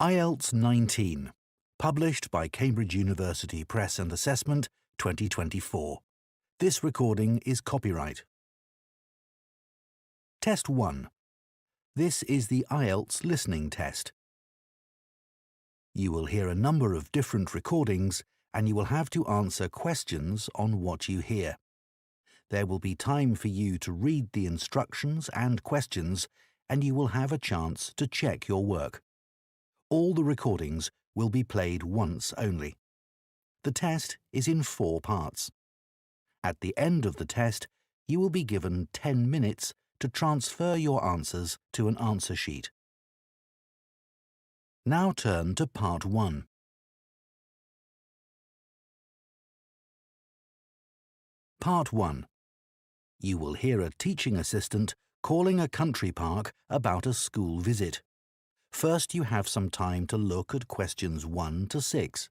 IELTS 19, published by Cambridge University Press and Assessment 2024. This recording is copyright. Test 1. This is the IELTS listening test. You will hear a number of different recordings and you will have to answer questions on what you hear. There will be time for you to read the instructions and questions and you will have a chance to check your work. All the recordings will be played once only. The test is in 4 parts. At the end of the test, you will be given 10 minutes to transfer your answers to an answer sheet. Now turn to Part 1. Part 1. You will hear a teaching assistant calling a country park about a school visit. First, you have some time to look at questions 1 to 6.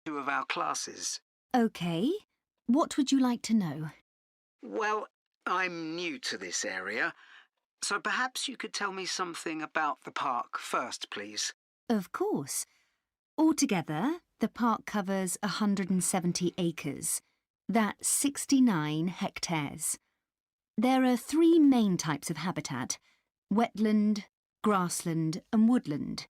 Two of our classes. OK. What would you like to know? Well, I'm new to this area, so perhaps you could tell me something about the park first, please. Of course. Altogether, the park covers 170 acres. That's 69 hectares. There are 3 main types of habitat: wetland, grassland and woodland.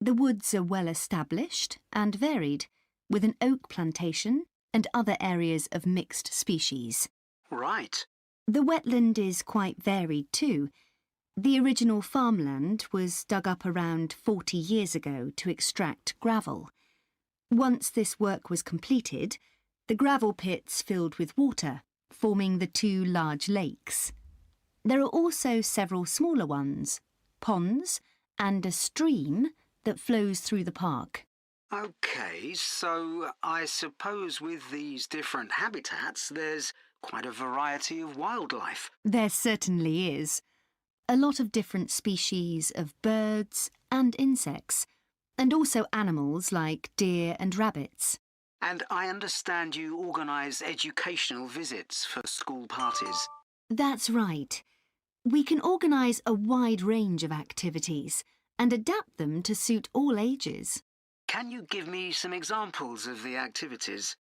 The woods are well established and varied, with an oak plantation and other areas of mixed species. Right. The wetland is quite varied too. The original farmland was dug up around 40 years ago to extract gravel. Once this work was completed, the gravel pits filled with water, forming the 2 large lakes. There are also several smaller ones, ponds, and a stream that flows through the park. OK, so I suppose with these different habitats, there's quite a variety of wildlife. There certainly is. A lot of different species of birds and insects, and also animals like deer and rabbits. And I understand you organise educational visits for school parties. That's right. We can organise a wide range of activities and adapt them to suit all ages. Can you give me some examples of the activities?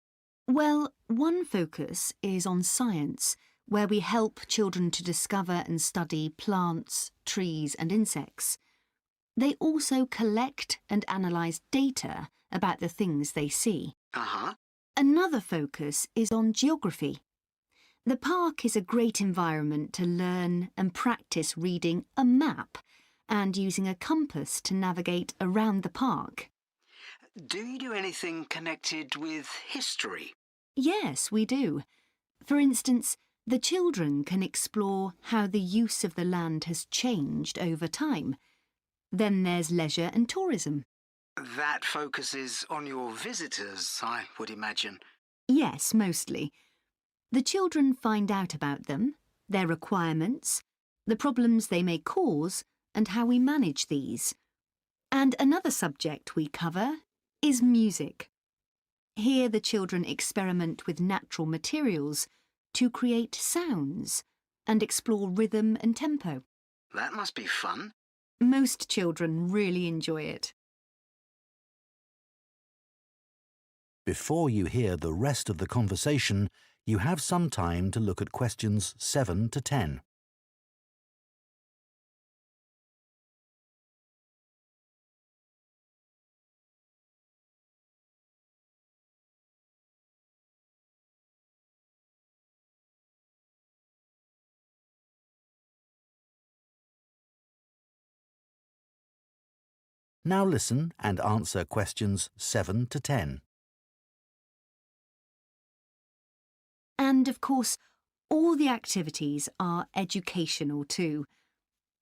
Well, one focus is on science, where we help children to discover and study plants, trees and insects. They also collect and analyse data about the things they see. Another focus is on geography. The park is a great environment to learn and practice reading a map and using a compass to navigate around the park. Do you do anything connected with history? Yes, we do. For instance, the children can explore how the use of the land has changed over time. Then there's leisure and tourism. That focuses on your visitors, I would imagine. Yes, mostly. The children find out about them, their requirements, the problems they may cause, and how we manage these. And another subject we cover is music. Here the children experiment with natural materials to create sounds and explore rhythm and tempo. That must be fun. Most children really enjoy it. Before you hear the rest of the conversation, you have some time to look at questions 7 to 10. Now listen and answer questions 7 to 10. And of course, all the activities are educational too.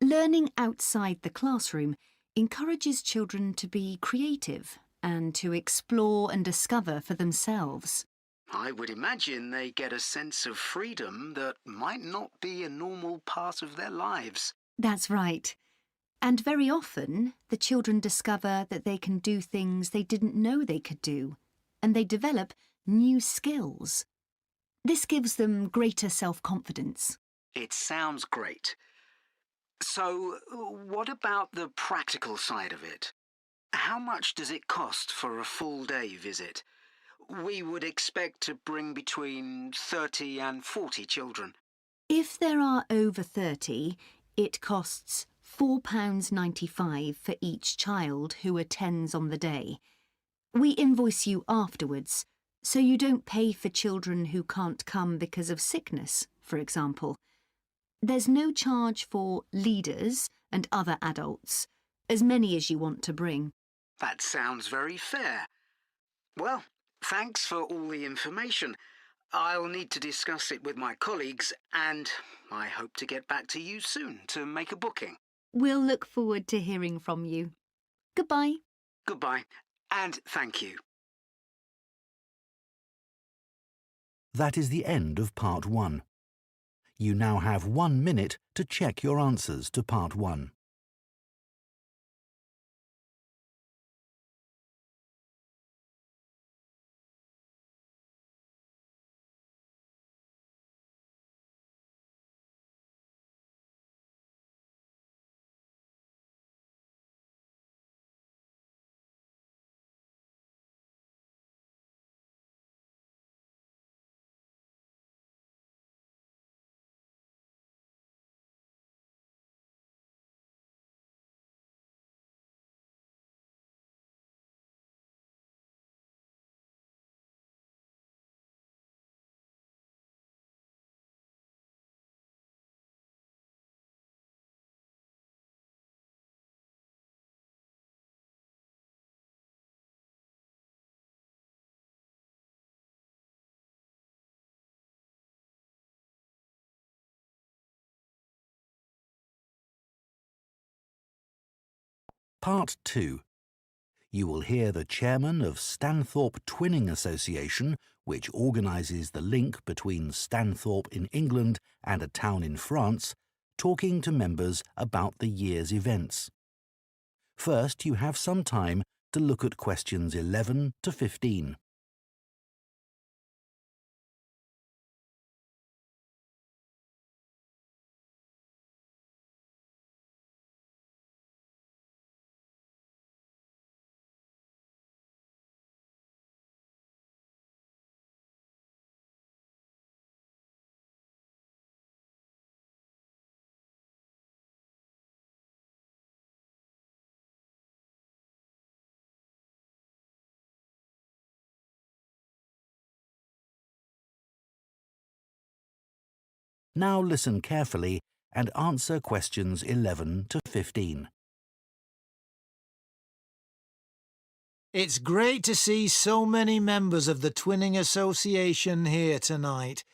Learning outside the classroom encourages children to be creative and to explore and discover for themselves. I would imagine they get a sense of freedom that might not be a normal part of their lives. That's right. And very often, the children discover that they can do things they didn't know they could do, and they develop new skills. This gives them greater self-confidence. It sounds great. So, what about the practical side of it? How much does it cost for a full-day visit? We would expect to bring between 30 and 40 children. If there are over 30, it costs £4.95 for each child who attends on the day. We invoice you afterwards, so you don't pay for children who can't come because of sickness, for example. There's no charge for leaders and other adults, as many as you want to bring. That sounds very fair. Well, thanks for all the information. I'll need to discuss it with my colleagues, and I hope to get back to you soon to make a booking. We'll look forward to hearing from you. Goodbye. Goodbye, and thank you. That is the end of Part 1. You now have 1 minute to check your answers to Part 1. Part 2. You will hear the chairman of Stanthorpe Twinning Association, which organises the link between Stanthorpe in England and a town in France, talking to members about the year's events. First, you have some time to look at questions 11 to 15. Now listen carefully and answer questions 11 to 15. It's great to see so many members of the Twinning Association here tonight.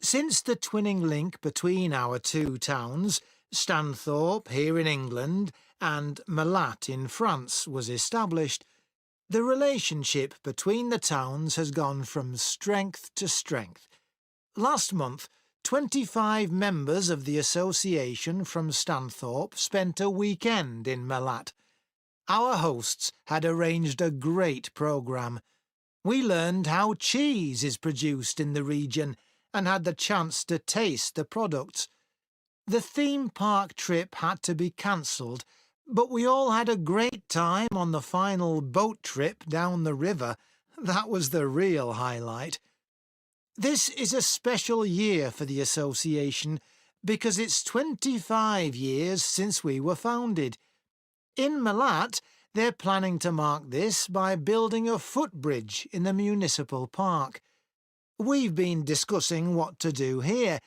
Since the twinning link between our two towns, Stanthorpe here in England and Malat in France, was established, the relationship between the towns has gone from strength to strength. Last month, 25 members of the association from Stanthorpe spent a weekend in Malat. Our hosts had arranged a great programme. We learned how cheese is produced in the region and had the chance to taste the products. The theme park trip had to be cancelled, but we all had a great time on the final boat trip down the river. That was the real highlight. This is a special year for the association because it's 25 years since we were founded. In Malat, they're planning to mark this by building a footbridge in the municipal park. We've been discussing what to do here,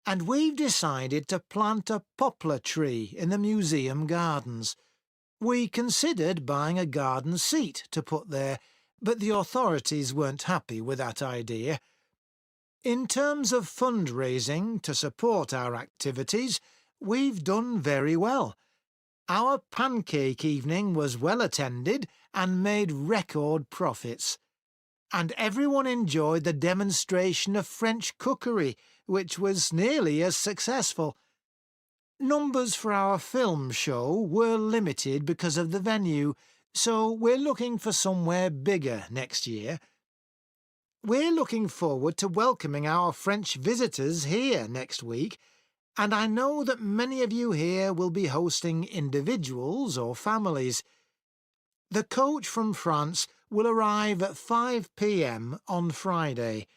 and we've decided to plant a poplar tree in the museum gardens. We considered buying a garden seat to put there, but the authorities weren't happy with that idea. In terms of fundraising to support our activities, we've done very well. Our pancake evening was well attended and made record profits. And everyone enjoyed the demonstration of French cookery, which was nearly as successful. Numbers for our film show were limited because of the venue, so we're looking for somewhere bigger next year. We're looking forward to welcoming our French visitors here next week, and I know that many of you here will be hosting individuals or families. The coach from France will arrive at 5 p.m. on Friday.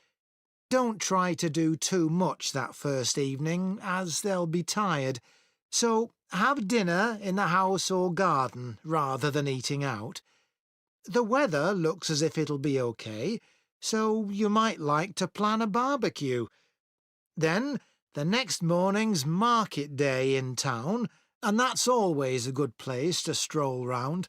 Don't try to do too much that first evening, as they'll be tired, so have dinner in the house or garden rather than eating out. The weather looks as if it'll be okay, so you might like to plan a barbecue. Then the next morning's market day in town, and that's always a good place to stroll round.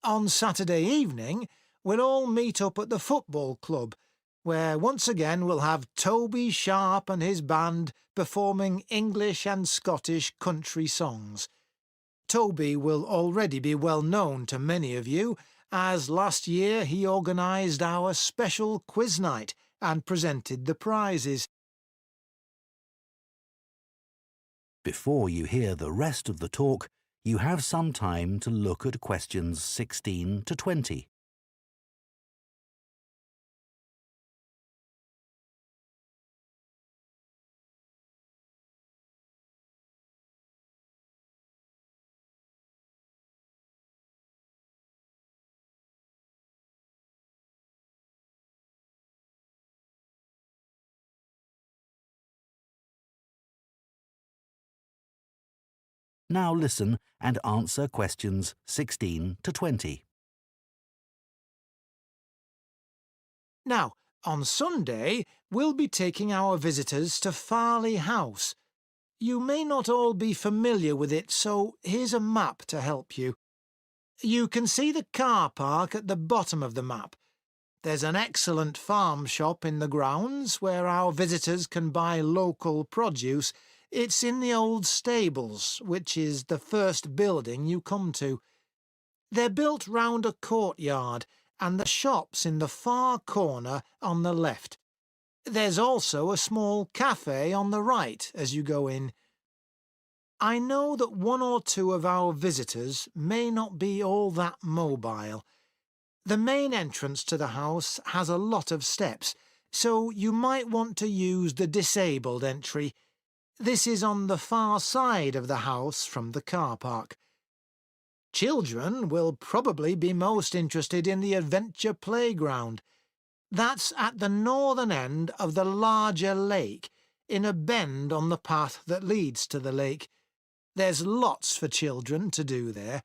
On Saturday evening, we'll all meet up at the football club, where once again we'll have Toby Sharp and his band performing English and Scottish country songs. Toby will already be well known to many of you, as last year he organised our special quiz night and presented the prizes. Before you hear the rest of the talk, you have some time to look at questions 16 to 20. Now listen and answer questions 16 to 20. Now, on Sunday, we'll be taking our visitors to Farley House. You may not all be familiar with it, so here's a map to help you. You can see the car park at the bottom of the map. There's an excellent farm shop in the grounds where our visitors can buy local produce. It's in the old stables, which is the first building you come to. They're built round a courtyard, and the shop's in the far corner on the left. There's also a small cafe on the right as you go in. I know that one or two of our visitors may not be all that mobile. The main entrance to the house has a lot of steps, so you might want to use the disabled entry. This is on the far side of the house from the car park. Children will probably be most interested in the adventure playground. That's at the northern end of the larger lake, in a bend on the path that leads to the lake. There's lots for children to do there.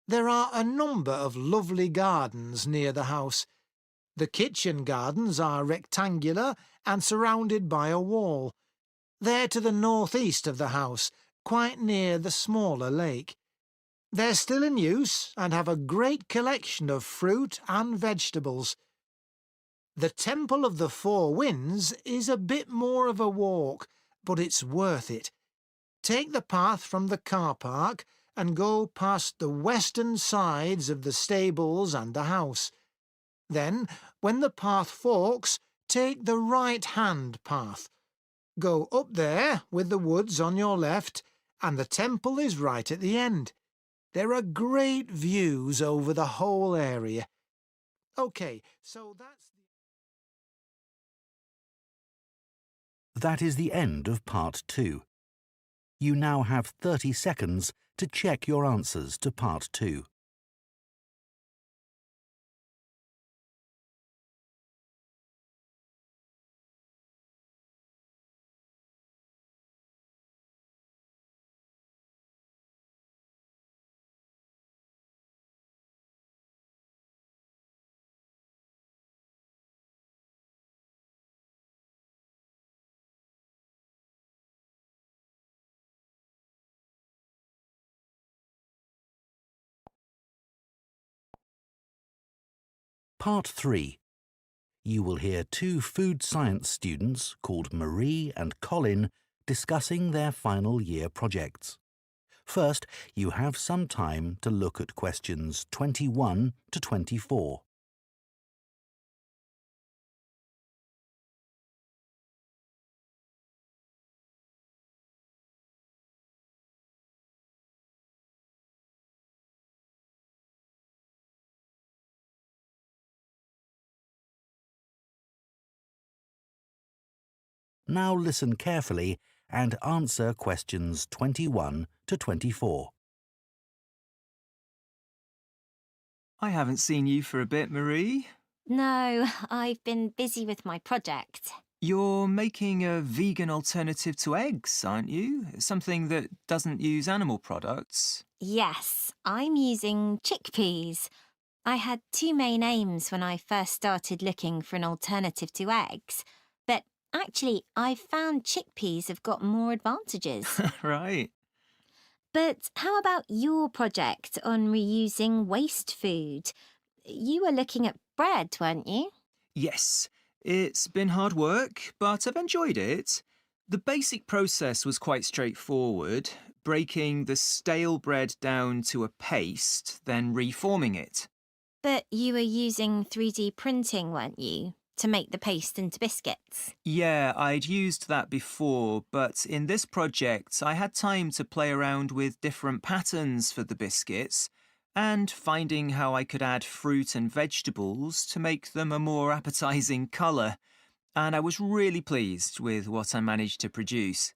There are a number of lovely gardens near the house. The kitchen gardens are rectangular and surrounded by a wall. They're to the northeast of the house, quite near the smaller lake. They're still in use and have a great collection of fruit and vegetables. The Temple of the Four Winds is a bit more of a walk, but it's worth it. Take the path from the car park and go past the western sides of the stables and the house. Then, when the path forks, take the right-hand path. Go up there with the woods on your left, and the temple is right at the end. There are great views over the whole area. OK, so That is the end of part 2. You now have 30 seconds to check your answers to part 2. Part 3. You will hear two food science students called Marie and Colin discussing their final year projects. First, you have some time to look at questions 21 to 24. Now listen carefully and answer questions 21 to 24. I haven't seen you for a bit, Marie. No, I've been busy with my project. You're making a vegan alternative to eggs, aren't you? Something that doesn't use animal products. Yes, I'm using chickpeas. I had two main aims when I first started looking for an alternative to eggs, but actually I found chickpeas have got more advantages. Right. But how about your project on reusing waste food? You were looking at bread, weren't you? Yes, it's been hard work, but I've enjoyed it. The basic process was quite straightforward, breaking the stale bread down to a paste, then reforming it. But you were using 3D printing, weren't you, to make the paste into biscuits? Yeah, I'd used that before, but in this project I had time to play around with different patterns for the biscuits and finding how I could add fruit and vegetables to make them a more appetising colour, and I was really pleased with what I managed to produce.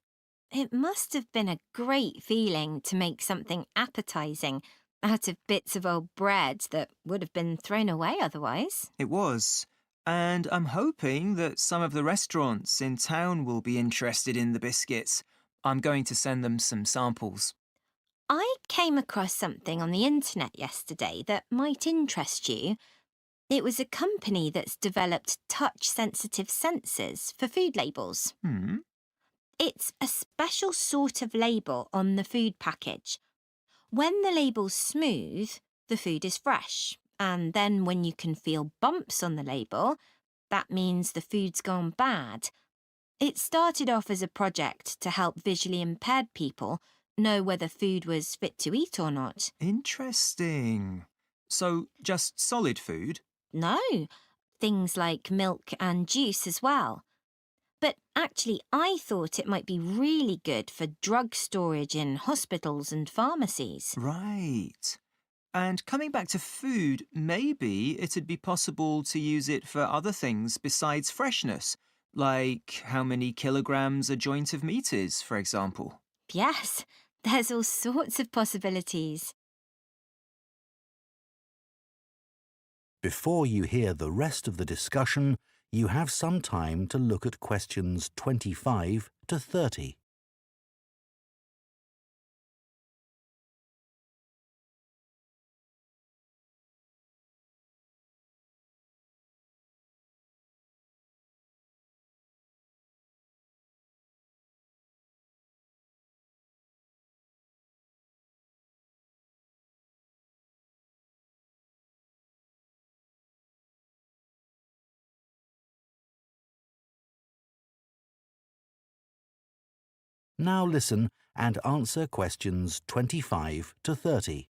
It must have been a great feeling to make something appetising out of bits of old bread that would have been thrown away otherwise. It was. And I'm hoping that some of the restaurants in town will be interested in the biscuits. I'm going to send them some samples. I came across something on the internet yesterday that might interest you. It was a company that's developed touch-sensitive sensors for food labels. It's a special sort of label on the food package. When the label's smooth, the food is fresh. And then when you can feel bumps on the label, that means the food's gone bad. It started off as a project to help visually impaired people know whether food was fit to eat or not. Interesting. So, just solid food? No, things like milk and juice as well. But actually, I thought it might be really good for drug storage in hospitals and pharmacies. Right. And coming back to food, maybe it'd be possible to use it for other things besides freshness, like how many kilograms a joint of meat is, for example. Yes, there's all sorts of possibilities. Before you hear the rest of the discussion, you have some time to look at questions 25 to 30. Now listen and answer questions 25 to 30.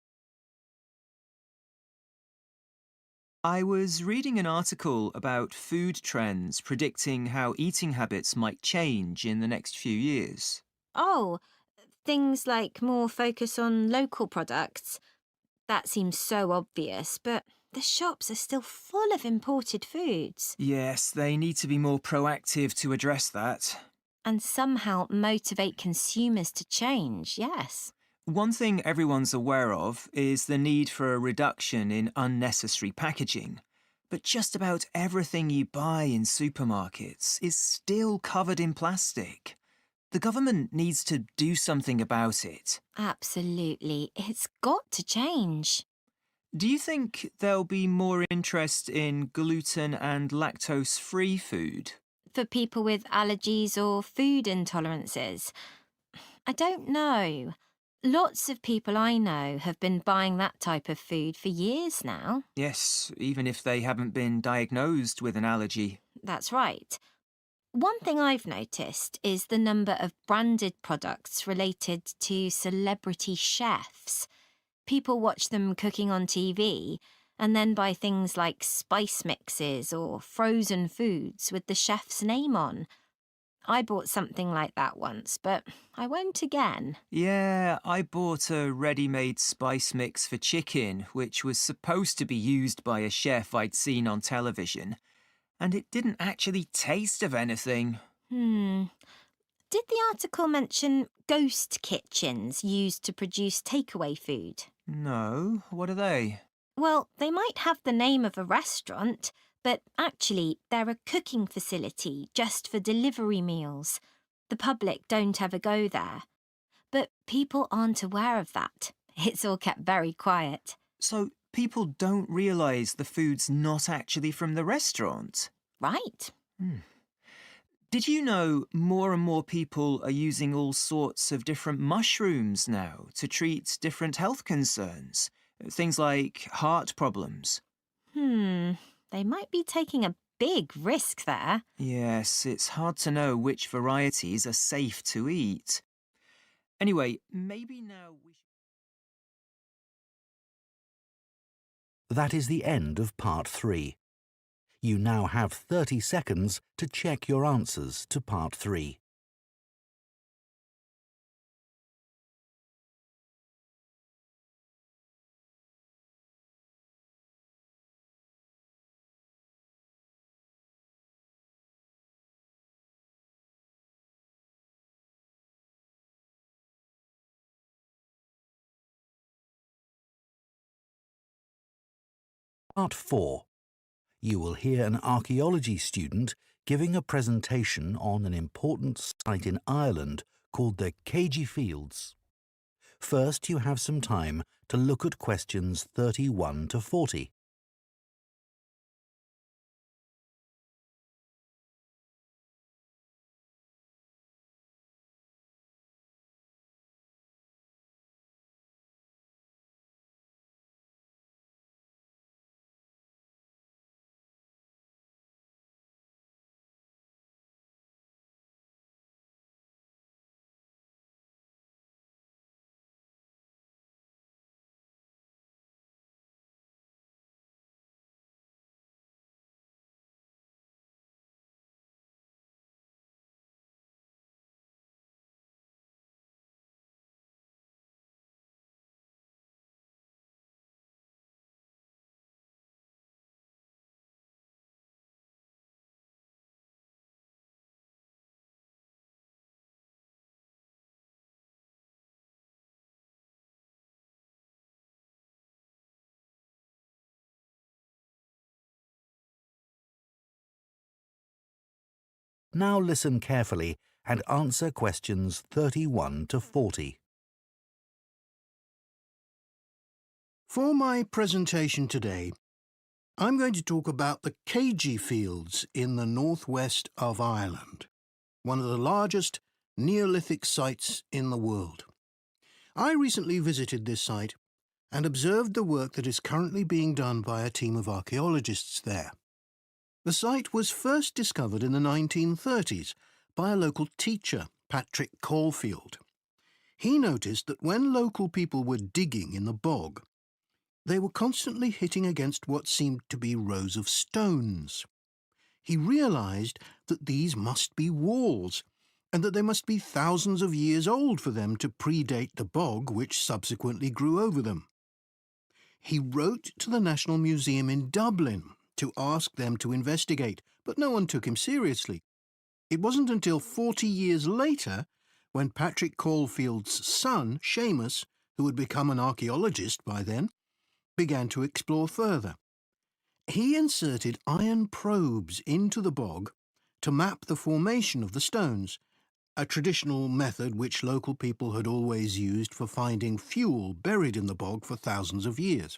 I was reading an article about food trends predicting how eating habits might change in the next few years. Oh, things like more focus on local products. That seems so obvious, but the shops are still full of imported foods. Yes, they need to be more proactive to address that. And somehow motivate consumers to change, yes. One thing everyone's aware of is the need for a reduction in unnecessary packaging. But just about everything you buy in supermarkets is still covered in plastic. The government needs to do something about it. Absolutely. It's got to change. Do you think there'll be more interest in gluten and lactose-free food? For people with allergies or food intolerances. I don't know. Lots of people I know have been buying that type of food for years now. Yes, even if they haven't been diagnosed with an allergy. That's right. One thing I've noticed is the number of branded products related to celebrity chefs. People watch them cooking on TV and then buy things like spice mixes or frozen foods with the chef's name on. I bought something like that once, but I won't again. Yeah, I bought a ready-made spice mix for chicken, which was supposed to be used by a chef I'd seen on television, and it didn't actually taste of anything. Did the article mention ghost kitchens used to produce takeaway food? No, what are they? Well, they might have the name of a restaurant, but actually they're a cooking facility just for delivery meals. The public don't ever go there. But people aren't aware of that. It's all kept very quiet. So people don't realise the food's not actually from the restaurant? Right. Did you know more and more people are using all sorts of different mushrooms now to treat different health concerns? Things like heart problems. They might be taking a big risk there. Yes, it's hard to know which varieties are safe to eat. Anyway, maybe now we should... That is the end of part 3. You now have 30 seconds to check your answers to part 3. Part 4. You will hear an archaeology student giving a presentation on an important site in Ireland called the Cambridge Fields. First, you have some time to look at questions 31 to 40. Now listen carefully and answer questions 31 to 40. For my presentation today, I'm going to talk about the Cambridge Fields in the northwest of Ireland, one of the largest Neolithic sites in the world. I recently visited this site and observed the work that is currently being done by a team of archaeologists there. The site was first discovered in the 1930s by a local teacher, Patrick Caulfield. He noticed that when local people were digging in the bog, they were constantly hitting against what seemed to be rows of stones. He realised that these must be walls, and that they must be thousands of years old for them to predate the bog which subsequently grew over them. He wrote to the National Museum in Dublin to ask them to investigate, but no one took him seriously. It wasn't until 40 years later, when Patrick Caulfield's son, Seamus, who had become an archaeologist by then, began to explore further. He inserted iron probes into the bog to map the formation of the stones, a traditional method which local people had always used for finding fuel buried in the bog for thousands of years.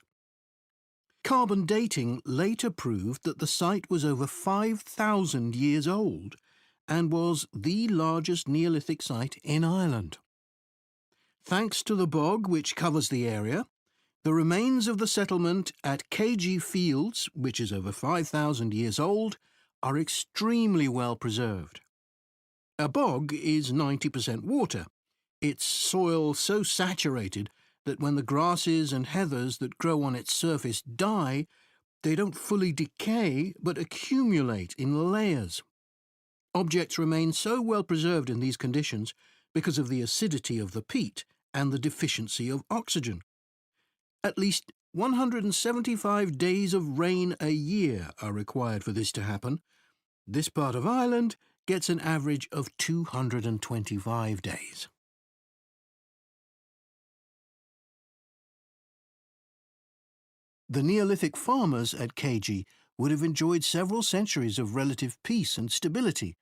Carbon dating later proved that the site was over 5,000 years old and was the largest Neolithic site in Ireland. Thanks to the bog which covers the area, the remains of the settlement at KG Fields, which is over 5,000 years old, are extremely well preserved. A bog is 90% water, its soil so saturated that when the grasses and heathers that grow on its surface die, they don't fully decay but accumulate in layers. Objects remain so well preserved in these conditions because of the acidity of the peat and the deficiency of oxygen. At least 175 days of rain a year are required for this to happen. This part of Ireland gets an average of 225 days. The Neolithic farmers at KG would have enjoyed several centuries of relative peace and stability.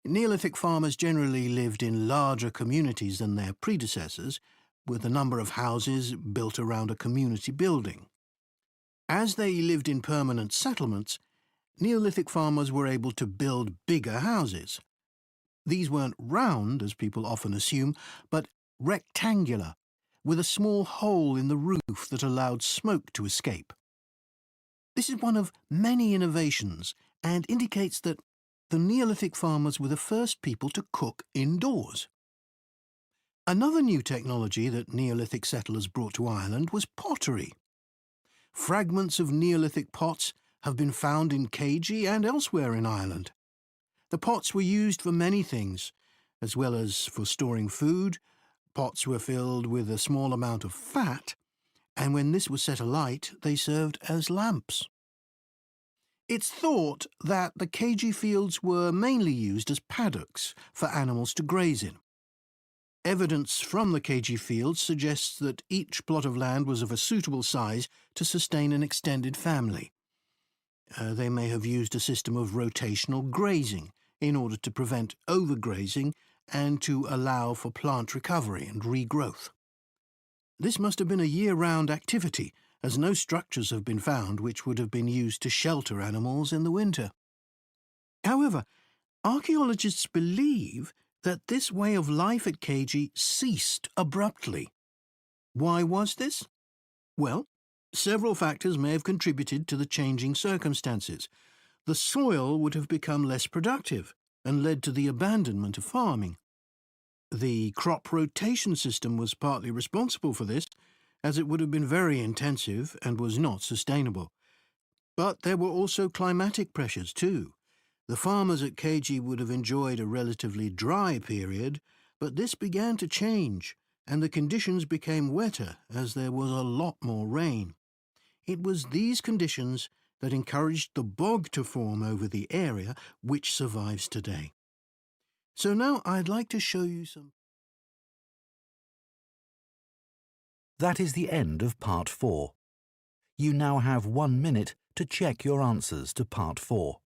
Neolithic farmers generally lived in larger communities than their predecessors, with a number of houses built around a community building. As they lived in permanent settlements, Neolithic farmers were able to build bigger houses. These weren't round, as people often assume, but rectangular, with a small hole in the roof that allowed smoke to escape. This is one of many innovations and indicates that the Neolithic farmers were the first people to cook indoors. Another new technology that Neolithic settlers brought to Ireland was pottery. Fragments of Neolithic pots have been found in KG and elsewhere in Ireland. The pots were used for many things, as well as for storing food. Pots were filled with a small amount of fat, and when this was set alight, they served as lamps. It's thought that the KG fields were mainly used as paddocks for animals to graze in. Evidence from the KG fields suggests that each plot of land was of a suitable size to sustain an extended family. They may have used a system of rotational grazing in order to prevent overgrazing and to allow for plant recovery and regrowth. This must have been a year-round activity, as no structures have been found which would have been used to shelter animals in the winter. However, archaeologists believe that this way of life at KG ceased abruptly. Why was this? Well, several factors may have contributed to the changing circumstances. The soil would have become less productive and led to the abandonment of farming. The crop rotation system was partly responsible for this, as it would have been very intensive and was not sustainable. But there were also climatic pressures too. The farmers at KG would have enjoyed a relatively dry period, but this began to change, and the conditions became wetter as there was a lot more rain. It was these conditions that encouraged the bog to form over the area, which survives today. So now I'd like to show you some... That is the end of Part 4. You now have 1 minute to check your answers to Part 4.